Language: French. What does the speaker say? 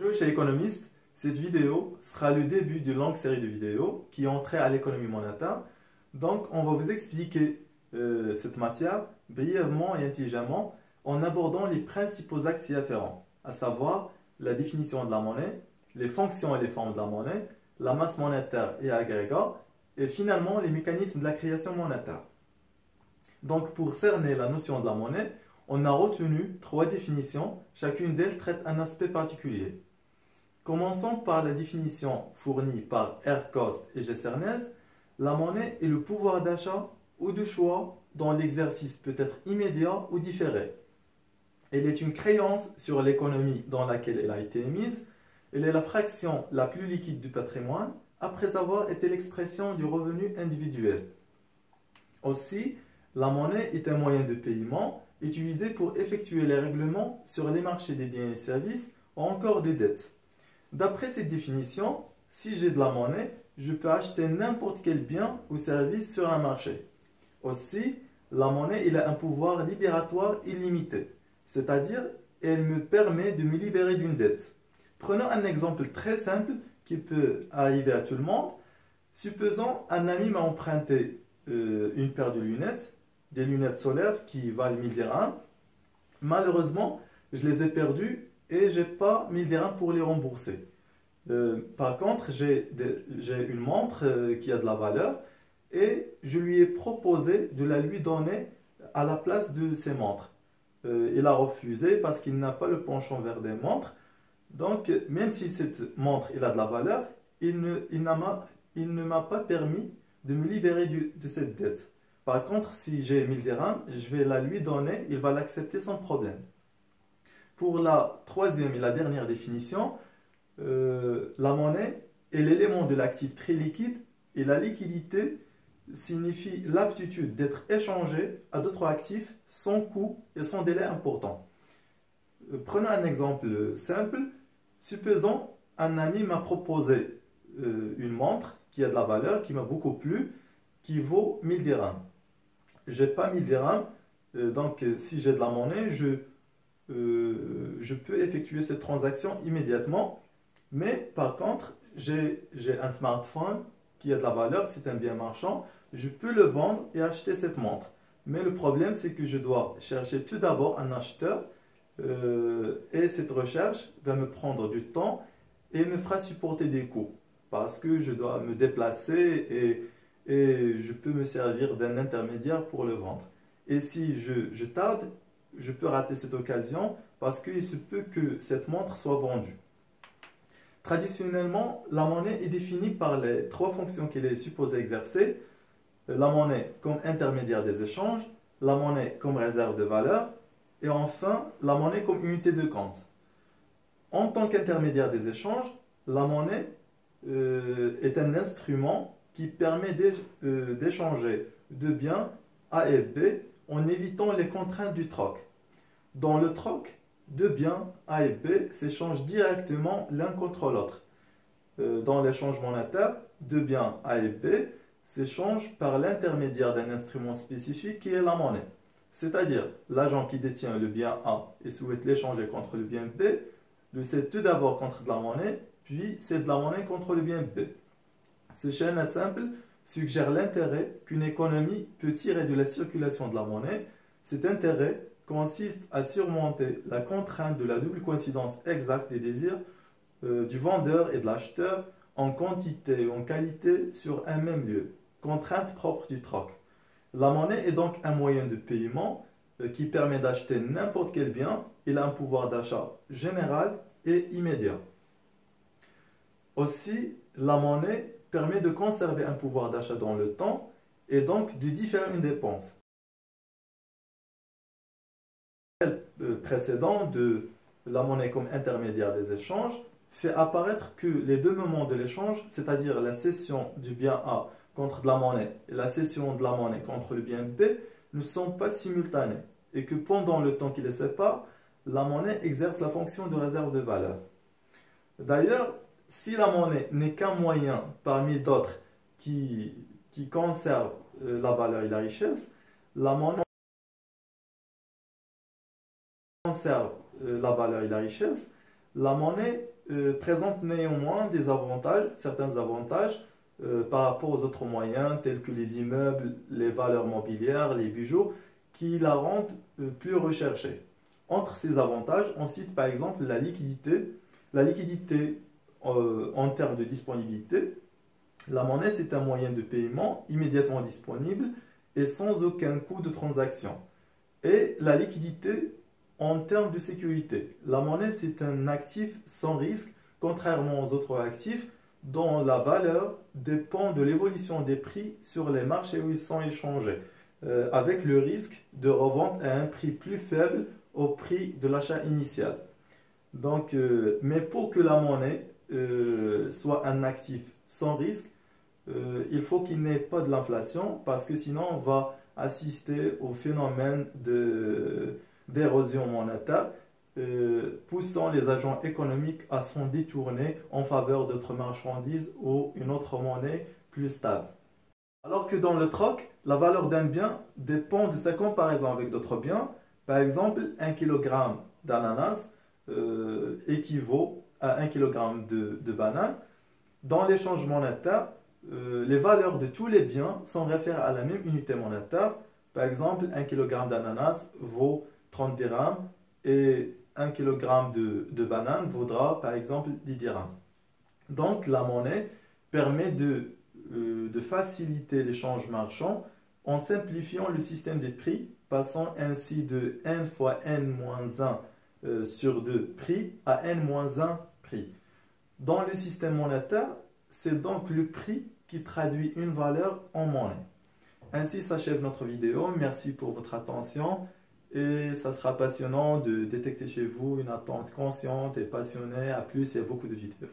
Bienvenue chez Économiste. Cette vidéo sera le début d'une longue série de vidéos qui ont trait à l'économie monétaire. Donc, on va vous expliquer cette matière brièvement et intelligemment en abordant les principaux axes y afférents, à savoir la définition de la monnaie, les fonctions et les formes de la monnaie, la masse monétaire et agrégat, et finalement les mécanismes de la création monétaire. Donc, pour cerner la notion de la monnaie, on a retenu 3 définitions, chacune d'elles traite un aspect particulier. Commençons par la définition fournie par R. Coste et G. Cernez. La monnaie est le pouvoir d'achat ou de choix dont l'exercice peut être immédiat ou différé. Elle est une créance sur l'économie dans laquelle elle a été émise. Elle est la fraction la plus liquide du patrimoine après avoir été l'expression du revenu individuel. Aussi, la monnaie est un moyen de paiement utilisé pour effectuer les règlements sur les marchés des biens et services ou encore de dettes. D'après cette définition, si j'ai de la monnaie, je peux acheter n'importe quel bien ou service sur un marché. Aussi, la monnaie a un pouvoir libératoire illimité, c'est-à-dire elle me permet de me libérer d'une dette. Prenons un exemple très simple qui peut arriver à tout le monde. Supposons un ami m'a emprunté une paire de lunettes, des lunettes solaires qui valent 1000 dirhams. Malheureusement, je les ai perdues et je n'ai pas 1000 dirhams pour les rembourser. Par contre, j'ai une montre qui a de la valeur et je lui ai proposé de la lui donner à la place de ces montres. Il a refusé parce qu'il n'a pas le penchant vers des montres. Donc, même si cette montre a de la valeur, il ne m'a pas permis de me libérer de cette dette. Par contre, si j'ai 1000 dirhams, je vais la lui donner, il va l'accepter sans problème. Pour la troisième et la dernière définition, la monnaie est l'élément de l'actif très liquide et la liquidité signifie l'aptitude d'être échangé à d'autres actifs sans coût et sans délai important. Prenons un exemple simple. Supposons un ami m'a proposé une montre qui a de la valeur, qui m'a beaucoup plu, qui vaut 1000 dirhams. Je n'ai pas 1000 dirhams, donc si j'ai de la monnaie, je peux effectuer cette transaction immédiatement. Mais par contre, j'ai un smartphone qui a de la valeur, c'est un bien marchand, je peux le vendre et acheter cette montre. Mais le problème, c'est que je dois chercher tout d'abord un acheteur et cette recherche va me prendre du temps et me fera supporter des coûts parce que je dois me déplacer et je peux me servir d'un intermédiaire pour le vendre. Et si je tarde, je peux rater cette occasion parce qu'il se peut que cette montre soit vendue. Traditionnellement, la monnaie est définie par les 3 fonctions qu'elle est supposée exercer. La monnaie comme intermédiaire des échanges, la monnaie comme réserve de valeur et enfin la monnaie comme unité de compte. En tant qu'intermédiaire des échanges, la monnaie est un instrument qui permet d'échanger de biens A et B en évitant les contraintes du troc. Dans le troc, deux biens A et B s'échangent directement l'un contre l'autre. Dans l'échange monétaire, deux biens A et B s'échangent par l'intermédiaire d'un instrument spécifique qui est la monnaie. C'est-à-dire, l'agent qui détient le bien A et souhaite l'échanger contre le bien B, le cède tout d'abord contre de la monnaie, puis cède de la monnaie contre le bien B. Ce schéma simple suggère l'intérêt qu'une économie peut tirer de la circulation de la monnaie. Cet intérêt consiste à surmonter la contrainte de la double coïncidence exacte des désirs du vendeur et de l'acheteur en quantité et en qualité sur un même lieu, contrainte propre du troc. La monnaie est donc un moyen de paiement qui permet d'acheter n'importe quel bien. Il a un pouvoir d'achat général et immédiat. Aussi, la monnaie permet de conserver un pouvoir d'achat dans le temps et donc de différer une dépense. Précédent de la monnaie comme intermédiaire des échanges fait apparaître que les deux moments de l'échange, c'est-à-dire la cession du bien A contre de la monnaie et la cession de la monnaie contre le bien B, ne sont pas simultanés et que pendant le temps qui les sépare, la monnaie exerce la fonction de réserve de valeur. D'ailleurs, si la monnaie n'est qu'un moyen parmi d'autres qui conserve la valeur et la richesse, la monnaie conserve la valeur et la richesse, La monnaie présente néanmoins des avantages, certains avantages par rapport aux autres moyens tels que les immeubles, les valeurs mobilières, les bijoux, qui la rendent plus recherchée. Entre ces avantages, on cite par exemple la liquidité. La liquidité en termes de disponibilité, la monnaie c'est un moyen de paiement immédiatement disponible et sans aucun coût de transaction. Et la liquidité en termes de sécurité. La monnaie c'est un actif sans risque, contrairement aux autres actifs dont la valeur dépend de l'évolution des prix sur les marchés où ils sont échangés, avec le risque de revente à un prix plus faible au prix de l'achat initial. Donc, mais pour que la monnaie soit un actif sans risque, il faut qu'il n'y ait pas de l'inflation parce que sinon on va assister au phénomène d'érosion monétaire, poussant les agents économiques à s'en détourner en faveur d'autres marchandises ou une autre monnaie plus stable. Alors que dans le troc, la valeur d'un bien dépend de sa comparaison avec d'autres biens. Par exemple, 1 kg d'ananas équivaut à 1 kg de banane. Dans l'échange monétaire, les valeurs de tous les biens sont référées à la même unité monétaire. Par exemple, 1 kg d'ananas vaut 30 dirhams et 1 kg de banane vaudra par exemple 10 dirhams. Donc la monnaie permet de faciliter l'échange marchand en simplifiant le système des prix, passant ainsi de n fois n-1 sur 2 prix à n-1 prix. Dans le système monétaire, c'est donc le prix qui traduit une valeur en monnaie. Ainsi s'achève notre vidéo. Merci pour votre attention et ça sera passionnant de détecter chez vous une attente consciente et passionnée. À plus, il y a beaucoup de vidéos.